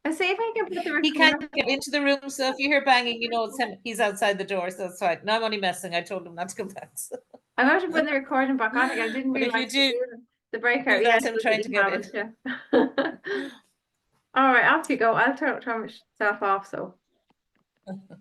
I'll see if I can put the He recorder. can't get into the room, so if you hear banging, you know it's him. He's outside the door, so it's fine. No, I'm only messing. I told him not to come back. So. I'm going to put the recording back on again. I didn't But if you realize to do, do the breakout. Yeah, that's him so trying that to you get have in. it. Yeah. All right, off you go. I'll turn myself off. So. Okay.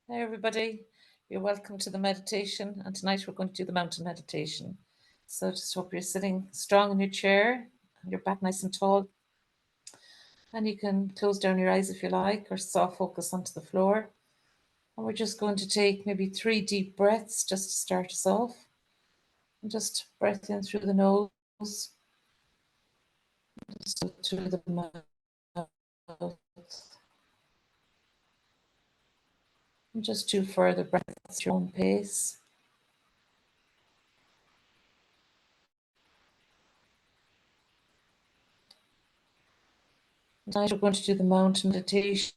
Hi, everybody. You're welcome to the meditation. And tonight we're going to do the mountain meditation. So just hope you're sitting strong in your chair and your back nice and tall. And you can close down your eyes if you like, or soft focus onto the floor. And we're just going to take maybe 3 deep breaths just to start us off. And just breath in through the nose, just through the mouth. And just 2 further breaths at your own pace. Tonight we're going to do the mountain meditation.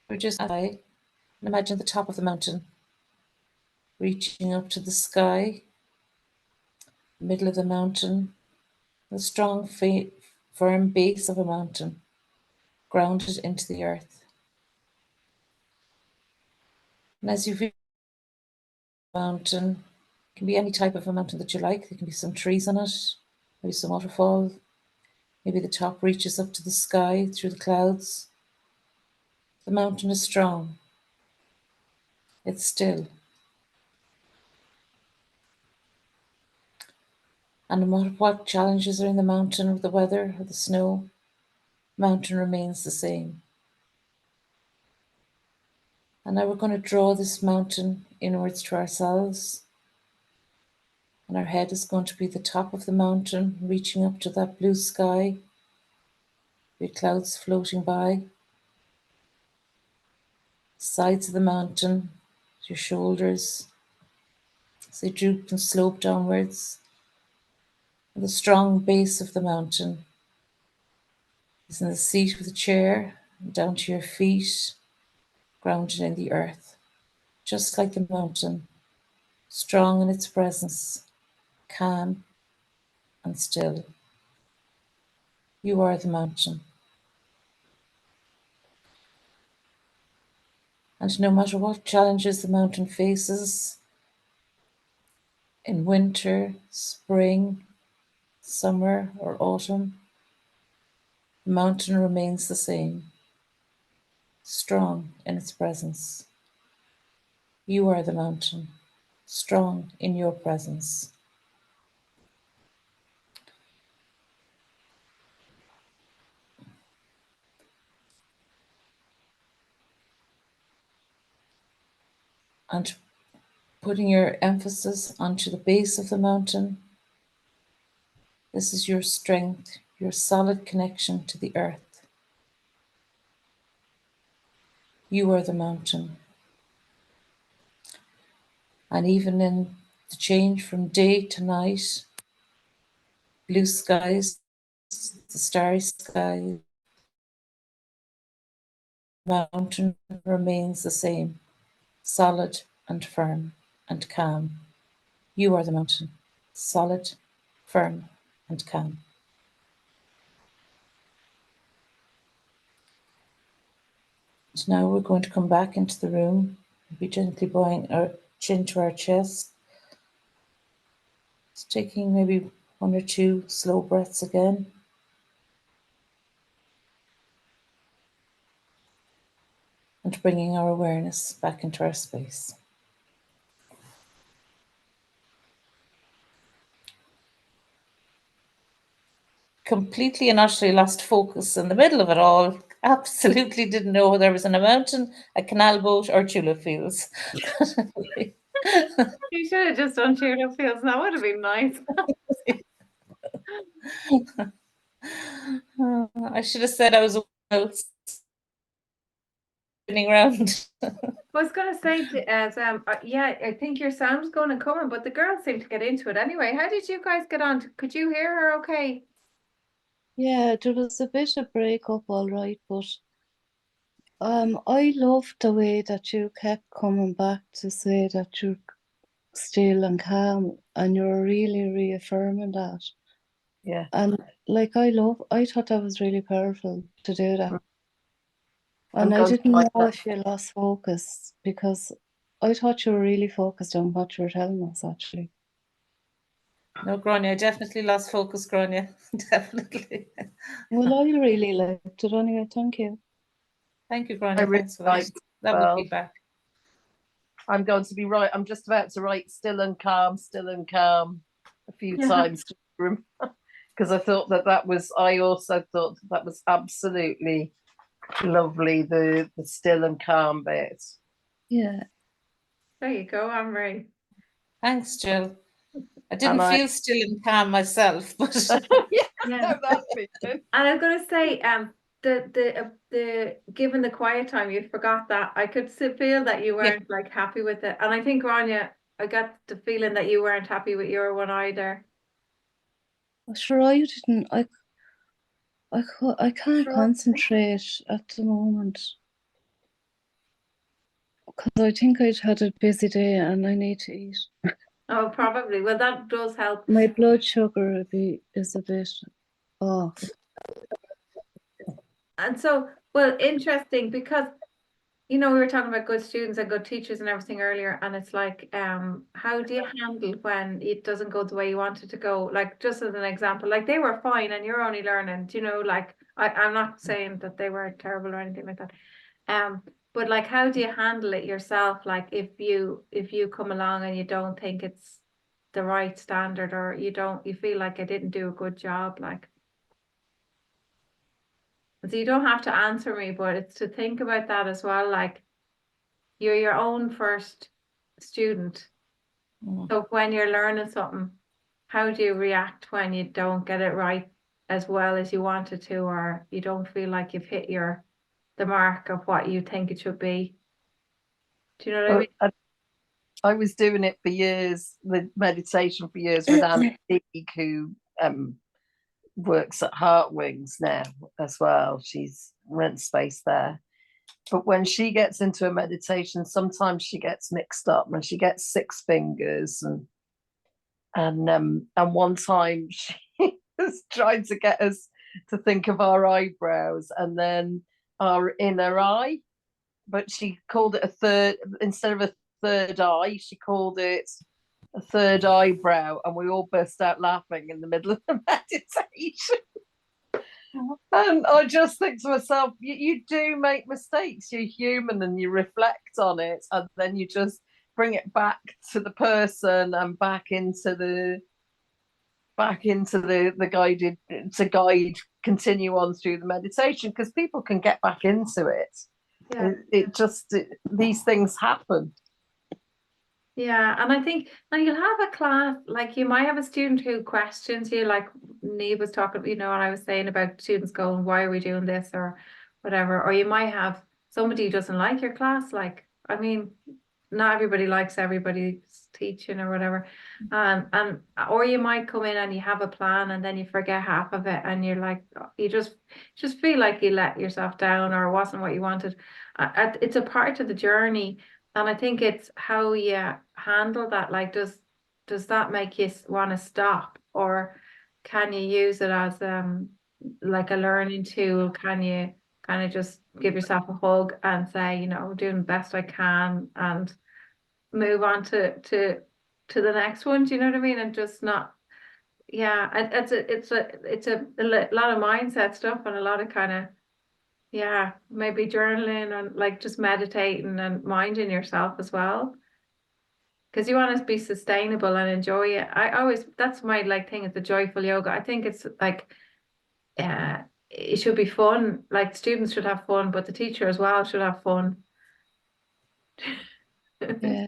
We're just and imagine the top of the mountain reaching up to the sky, middle of the mountain, the strong, firm base of a mountain, grounded into the earth. And as you view the mountain, it can be any type of a mountain that you like. There can be some trees on it, maybe some waterfall. Maybe the top reaches up to the sky through the clouds. The mountain is strong. It's still. And no matter what challenges are in the mountain, or the weather, or the snow, the mountain remains the same. And now we're going to draw this mountain inwards to ourselves. And our head is going to be the top of the mountain, reaching up to that blue sky, with clouds floating by. Sides of the mountain, your shoulders, as they droop and slope downwards. And the strong base of the mountain is in the seat of the chair, down to your feet, grounded in the earth, just like the mountain, strong in its presence, calm and still. You are the mountain. And no matter what challenges the mountain faces, in winter, spring, summer, or autumn, the mountain remains the same, strong in its presence. You are the mountain, strong in your presence. And putting your emphasis onto the base of the mountain, this is your strength, your solid connection to the earth. You are the mountain. And even in the change from day to night, blue skies, the starry sky, the mountain remains the same, solid and firm and calm. You are the mountain, solid, firm, and calm. And now we're going to come back into the room, be gently bowing our chin to our chest. Just taking maybe 1 or 2 slow breaths again. And bringing our awareness back into our space. Completely and utterly lost focus in the middle of it all. Absolutely didn't know whether I was in a mountain, a canal boat, or tulip fields. You should have just done tulip fields. That would have been nice. I should have said I was spinning around. I was going to say, yeah, I think your sound's going and coming, but the girls seem to get into it anyway. How did you guys get on? Could you hear her okay? Yeah, there was a bit of breakup, all right, but I loved the way that you kept coming back to say that you're still and calm, and you're really reaffirming that. Yeah. And like I thought that was really powerful to do that. I'm And I going to didn't write know that. if you lost focus, because I thought you were really focused on what you were telling us, actually. No, Grania, I definitely lost focus, Grania. Definitely. Well, I really liked it anyway. Thank you. Thank you, I Grania. really Thanks for that. liked it. Lovely Well, feedback. I'm going to be right. I'm just about to write still and calm a few Yeah. times because I thought that was, I also thought that was absolutely lovely, the still and calm bit. Yeah. There you go, Anne-Marie. Thanks, Jill. I And didn't feel still and calm myself, but yeah, Yeah. no, that feeling. And I was going to say, the given the quiet time, you forgot that. I could feel that you Yeah. weren't like happy with it, and I think Grania, I got the feeling that you weren't happy with your one either. Sure, I didn't. I can't Sure. concentrate at the moment, because I think I'd had a busy day and I need to eat. Oh, probably. Well, that does help. My blood sugar is a bit off. And so, well, interesting, because we were talking about good students and good teachers and everything earlier, and it's like, how do you handle when it doesn't go the way you want it to go? Like, just as an example, like they were fine and you're only learning, like I'm not saying that they were terrible or anything like that. But like, how do you handle it yourself? Like if you come along and you don't think it's the right standard, or you feel like I didn't do a good job, like. So you don't have to answer me, but it's to think about that as well. Like, you're your own first student. So when you're learning something, how do you react when you don't get it right as well as you wanted to, or you don't feel like you've hit the mark of what you think it should be? Do you know what I mean? I was doing it for years, the meditation for years, with Anne Teague, who works at Heart Wings now as well. She's rent space there. But when she gets into a meditation, sometimes she gets mixed up and she gets six fingers, and one time she was trying to get us to think of our eyebrows and then our inner eye, but she called it a third, instead of a third eye, she called it a third eyebrow, and we all burst out laughing in the middle of the meditation. And I just think to myself, you do make mistakes. You're human, and you reflect on it, and then you just bring it back to the person and back into the guided, to guide, continue on through the meditation, because people can get back into it. Yeah. These things happen. Yeah, and I think now you'll have a class, like you might have a student who questions you, like Neve was talking, and I was saying about students going, why are we doing this or whatever, or you might have somebody who doesn't like your class. Like, I mean, not everybody likes everybody's teaching or whatever. And or you might come in and you have a plan and then you forget half of it, and you're like, you just feel like you let yourself down, or it wasn't what you wanted. It's a part of the journey. And I think it's how you handle that. Like, does that make you want to stop, or can you use it as like a learning tool? Can you kind of just give yourself a hug and say, doing the best I can, and move on to the next one? Do you know what I mean? And just not, yeah. It's a lot of mindset stuff, and a lot of kind of, yeah, maybe journaling and like just meditating and minding yourself as well. Because you want to be sustainable and enjoy it. That's my like thing, is the joyful yoga. I think it's like, it should be fun. Like students should have fun, but the teacher as well should have fun. Yeah.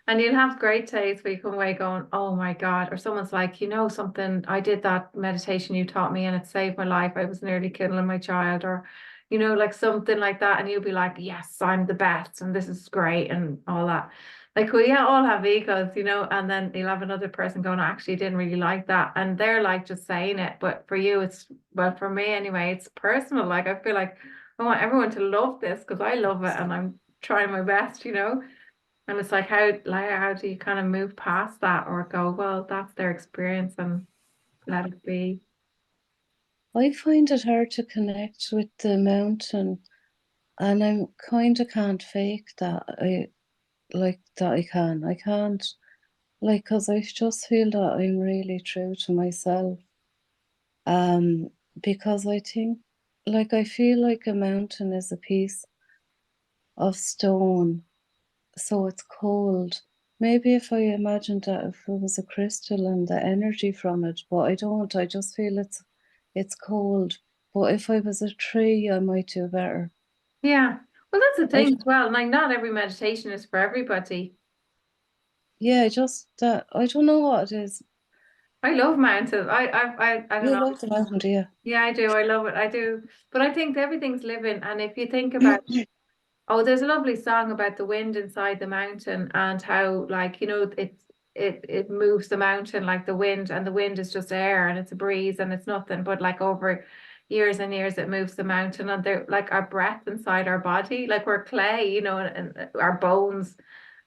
And you'll have great days where you come away going, oh my God, or someone's like, something, I did that meditation you taught me and it saved my life. I was nearly killing my child, or, like something like that. And you'll be like, yes, I'm the best and this is great and all that. Like, we all have egos, and then you'll have another person going, I actually didn't really like that. And they're like just saying it. But for you, well, for me anyway, it's personal. Like, I feel like I want everyone to love this because I love it and I'm trying my best. And it's like how do you kind of move past that or go, well, that's their experience and let it be. I find it hard to connect with the mountain, and I'm kind of can't fake that. I can't, like, because I just feel that I'm really true to myself. Because I think, like, I feel like a mountain is a piece of stone, so it's cold. Maybe if I imagined that if it was a crystal and the energy from it, but I don't. I just feel it's cold. But if I was a tree, I might do better. Yeah. Well, that's the I thing as well. Like not every meditation is for everybody. Yeah, just that I don't know what it is. I love mountains. I don't You know. love the mountain, do you? Yeah, I do. I love it. I do. But I think everything's living. And if you think about, oh, there's a lovely song about the wind inside the mountain and how, like, it moves the mountain like the wind, and the wind is just air and it's a breeze and it's nothing. But like over years and years, it moves the mountain, and they're like our breath inside our body, like we're clay, and our bones.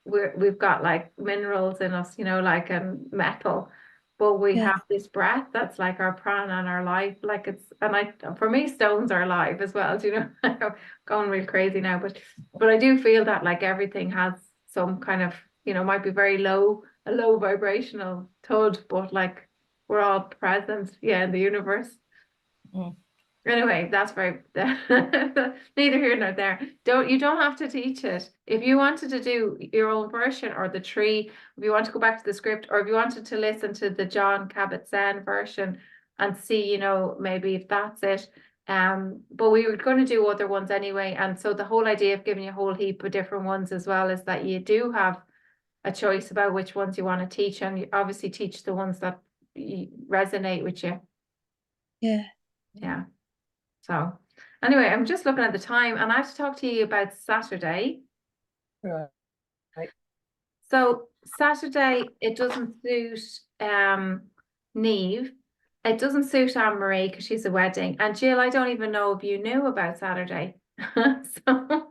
We've got like minerals in us, like metal, but we Yeah, have this breath that's like our prana and our life. Like for me, stones are alive as well. Do you know? I'm going real crazy now, but I do feel that like everything has some kind of, might be very low, a low vibrational thud, but like we're all present, yeah, in the universe. Mm. Anyway, that's very neither here nor there. You don't have to teach it. If you wanted to do your own version or the tree, if you want to go back to the script, or if you wanted to listen to the John Kabat-Zinn version and see, maybe if that's it. But we were going to do other ones anyway. And so the whole idea of giving you a whole heap of different ones as well is that you do have a choice about which ones you want to teach, and you obviously teach the ones that resonate with you. yeah. Yeah. So anyway, I'm just looking at the time and I have to talk to you about Saturday. Right. So Saturday, it doesn't suit Neve. It doesn't suit Anne Marie because she's a wedding. And Jill, I don't even know if you knew about Saturday. So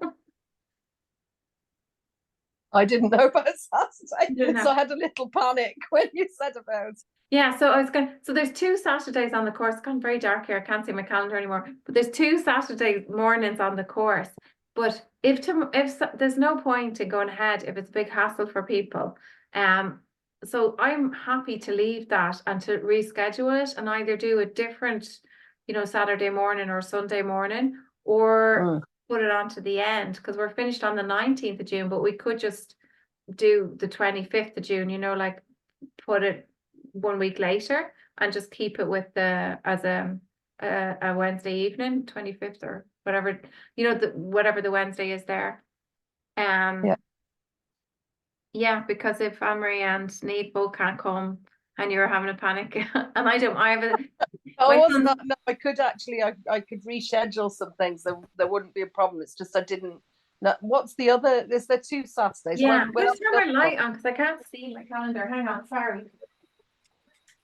I didn't know about Saturday, you didn't so have. I had a little panic when you said about it. Yeah, so there's 2 Saturdays on the course. It's gone very dark here. I can't see my calendar anymore. But there's 2 Saturday mornings on the course. But if there's no point in going ahead if it's a big hassle for people. So I'm happy to leave that and to reschedule it and either do a different, Saturday morning or Sunday morning, or put it on to the end, because we're finished on the 19th of June, but we could just do the 25th of June, like put it 1 week later and just keep it with as a Wednesday evening, 25th or whatever, whatever the Wednesday is there. Yeah. Yeah, because if Anne-Marie and Neve both can't come and you're having a panic and I have a I my wasn't. son, No, I could actually. I could reschedule some things. There wouldn't be a problem. It's just I didn't. No, what's the other? Is there 2 Saturdays? yeah, When just turn my light on because I can't see my calendar. Hang on, sorry.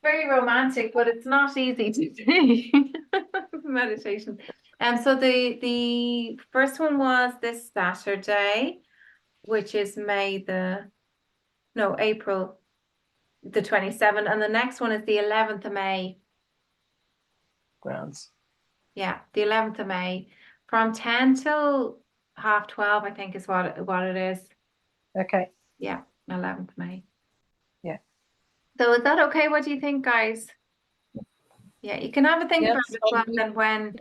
Very romantic, but it's not easy to see. Meditation. So the first one was this Saturday, which is April the 27th, and the next one is the 11th of May. grounds? Yeah, the 11th of May, from 10 till 12:30, I think is what it is. Okay. Yeah, 11th of May. Yeah. So is that okay? What do you think, guys? Yeah, you can have a think Yeah, about that's it as well, fine. then when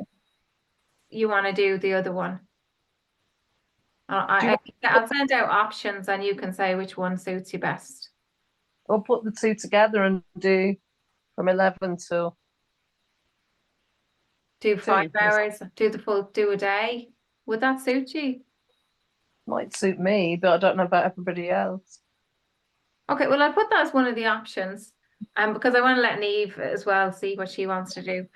you want to do the other one. Do you I'll send out options and you can say which one suits you best. Or put the two together and do from 11 till Do 5 2. hours, do a day. Would that suit you? Might suit me, but I don't know about everybody else. Okay, well, I'll put that as one of the options. Because I want to let Neve as well see what she wants to do.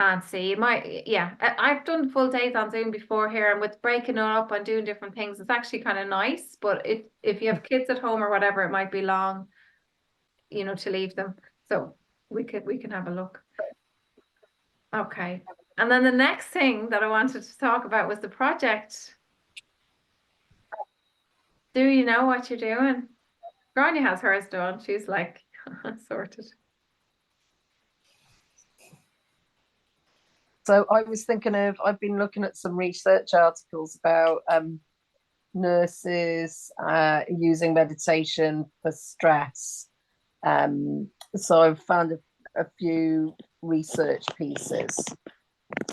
And see, I've done full days on Zoom before here, and with breaking it up and doing different things, it's actually kind of nice. But if you have kids at home or whatever, it might be long, to leave them. So we can have a look. Okay. And then the next thing that I wanted to talk about was the project. Do you know what you're doing? Grania has hers done. She's like sorted. So I was thinking I've been looking at some research articles about nurses using meditation for stress. So I've found a few research pieces.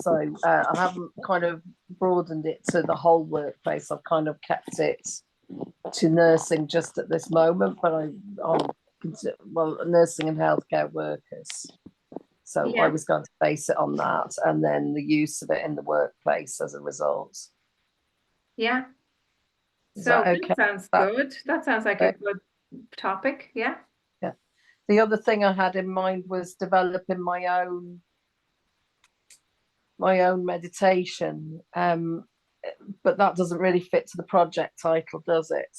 So I haven't kind of broadened it to the whole workplace. I've kind of kept it to nursing just at this moment, but I'm nursing and healthcare workers. So I Yeah. was going to base it on that, and then the use of it in the workplace as a result. Yeah. Is So that okay? that sounds good. That sounds like a good topic. Yeah. Yeah. The other thing I had in mind was developing my own meditation, but that doesn't really fit to the project title, does it?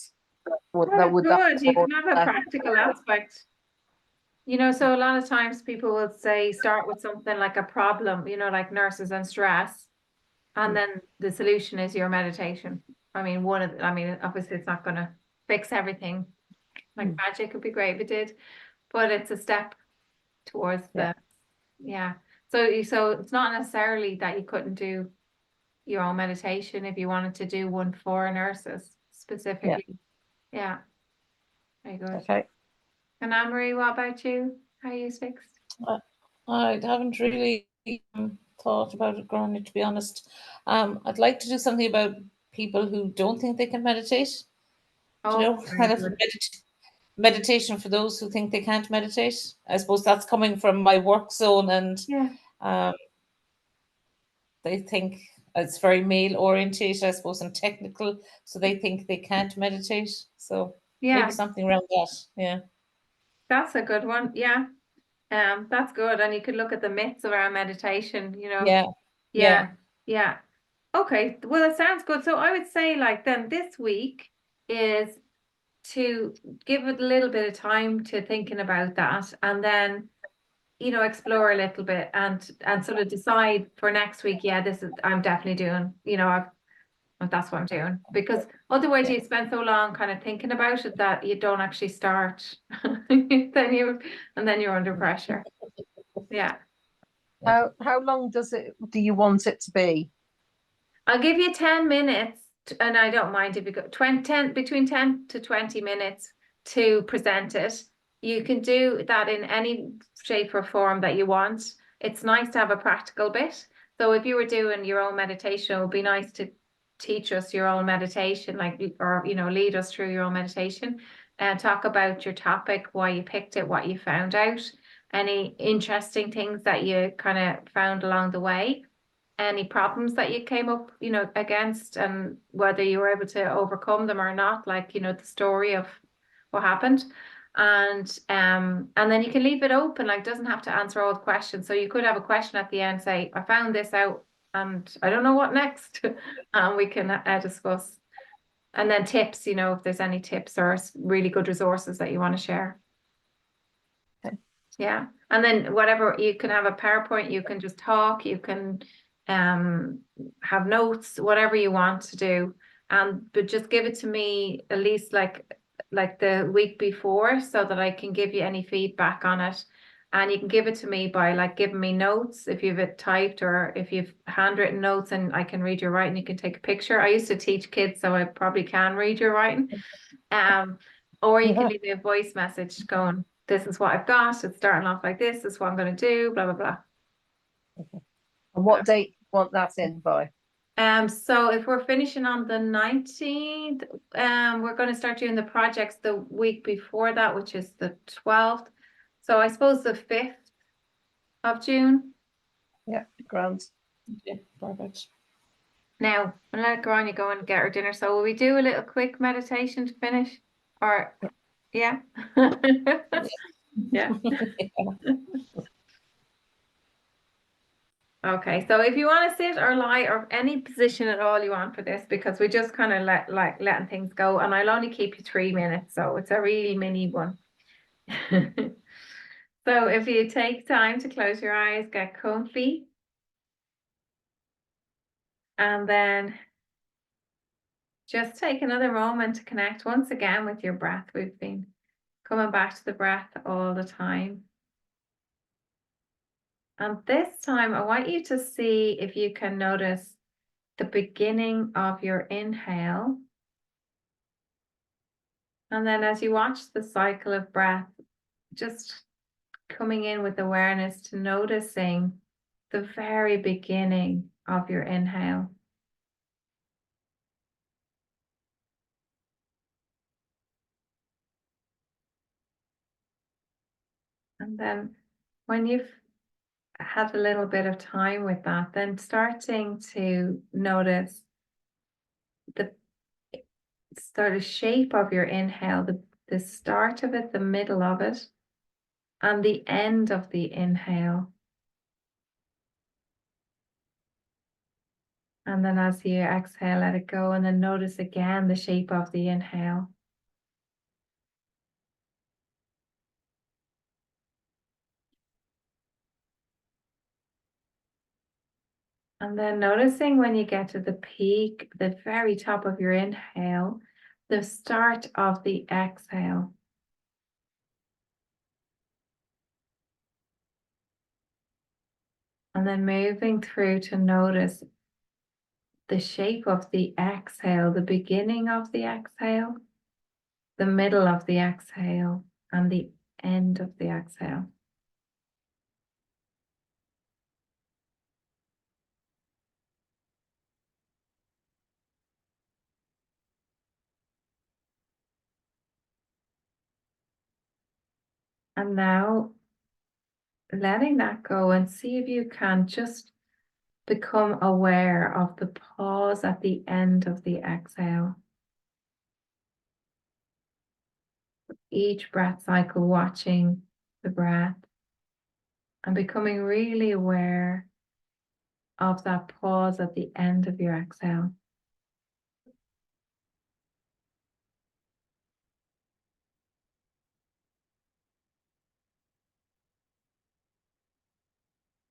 Well, That would that good. You fall can have a practical aspect. You know, so a lot of times people will say start with something like a problem, you know, like nurses and stress, and then the solution is your meditation. I mean, obviously it's not going to fix everything. Like magic would be great if it did, but it's a step towards Yeah. yeah. So it's not necessarily that you couldn't do your own meditation if you wanted to do one for nurses specifically. Yeah. Very good. Okay. And Anne-Marie, what about you? How are you fixed? I haven't really thought about it, Gráinne, to be honest. I'd like to do something about people who don't think they can meditate. Oh, You know, very kind of good. meditation for those who think they can't meditate. I suppose that's coming from my work zone, and Yeah. they think it's very male orientated, I suppose, and technical. So they think they can't meditate. So Yeah. maybe something around that. Yeah. That's a good one. Yeah. That's good. And you could look at the myths around meditation, you know. Yeah. Yeah. Yeah. Okay. Well, it sounds good. So I would say like then this week is to give it a little bit of time to thinking about that, and then you know explore a little bit and sort of decide for next week, yeah, this is I'm definitely doing, you know, that's what I'm doing, because otherwise you spend so long kind of thinking about it that you don't actually start. then you're under pressure. Yeah. How long do you want it to be? I'll give you 10 minutes, and I don't mind if you go 10, between 10 to 20 minutes to present it. You can do that in any shape or form that you want. It's nice to have a practical bit. So if you were doing your own meditation, it would be nice to teach us your own meditation, like, or, you know, lead us through your own meditation and talk about your topic, why you picked it, what you found out, any interesting things that you kind of found along the way, any problems that you came up, you know, against, and whether you were able to overcome them or not, like, you know, the story of what happened. And then you can leave it open, like doesn't have to answer all the questions. So you could have a question at the end, say, I found this out and I don't know what next. And we can discuss. And then tips, you know, if there's any tips or really good resources that you want to share. Okay. Yeah. And then whatever, you can have a PowerPoint, you can just talk, you can have notes, whatever you want to do. But just give it to me at least like the week before, so that I can give you any feedback on it. And you can give it to me by like giving me notes if you've it typed, or if you've handwritten notes and I can read your writing, you can take a picture. I used to teach kids, so I probably can read your writing. Or you can leave me a voice message going, this is what I've got, it's starting off like this is what I'm going to do, blah, blah, blah. And what date do you want that in by? So if we're finishing on the 19th, we're going to start doing the projects the week before that, which is the 12th. So I suppose the 5th of June. Yeah, grand. Yeah, perfect. Now, I'm gonna let Grania go and get her dinner. So will we do a little quick meditation to finish? Or, yeah? Yeah. Okay, so if you want to sit or lie or any position at all you want for this, because we just kind of letting things go, and I'll only keep you 3 minutes, so it's a really mini one. So if you take time to close your eyes, get comfy, and then Just take another moment to connect once again with your breath. We've been coming back to the breath all the time. And this time, I want you to see if you can notice the beginning of your inhale. And then as you watch the cycle of breath, just coming in with awareness to noticing the very beginning of your inhale. And then when you've had a little bit of time with that, then starting to notice the sort of shape of your inhale, the start of it, the middle of it, and the end of the inhale. And then as you exhale, let it go, and then notice again the shape of the inhale. And then noticing when you get to the peak, the very top of your inhale, the start of the exhale. And then moving through to notice the shape of the exhale, the beginning of the exhale, the middle of the exhale, and the end of the exhale. And now letting that go, and see if you can just become aware of the pause at the end of the exhale. Each breath cycle, watching the breath and becoming really aware of that pause at the end of your exhale.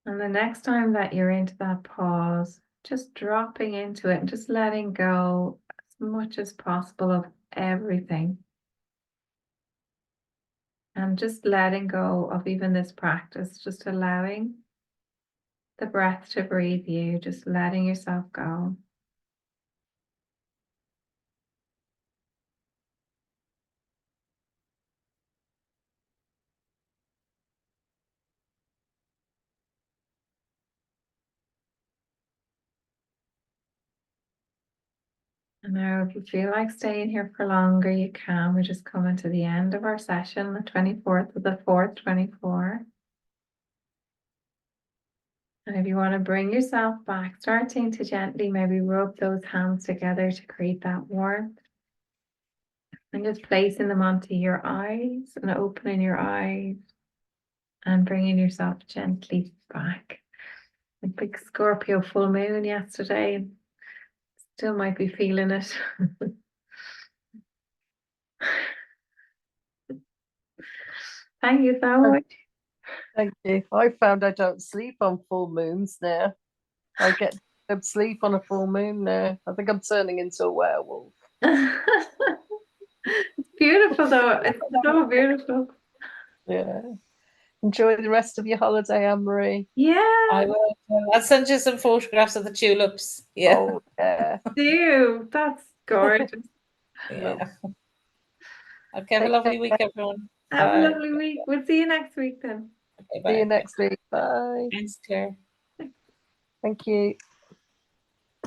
And the next time that you're into that pause, just dropping into it and just letting go as much as possible of everything. And just letting go of even this practice, just allowing the breath to breathe you, just letting yourself go. And now if you feel like staying here for longer, you can. We're just coming to the end of our session, the 24th of the 4th, 24. And if you want to bring yourself back, starting to gently maybe rub those hands together to create that warmth. And just placing them onto your eyes and opening your eyes and bringing yourself gently back. A big Scorpio full moon yesterday. Still might be feeling it. Thank you so much. Thank you. I found I don't sleep on full moons now. I get good sleep on a full moon now. I think I'm turning into a werewolf. It's beautiful though. It's so beautiful. Yeah. Enjoy the rest of your holiday, Anne-Marie. Yeah, I will. I'll send you some photographs of the tulips. Yeah. Oh, yeah. do. That's gorgeous. Yeah. Okay, have a Take lovely care. week, everyone. Have a Bye. lovely week. We'll see you next week then. Okay, See you bye. next week. Bye. Thanks, Claire. Thank you.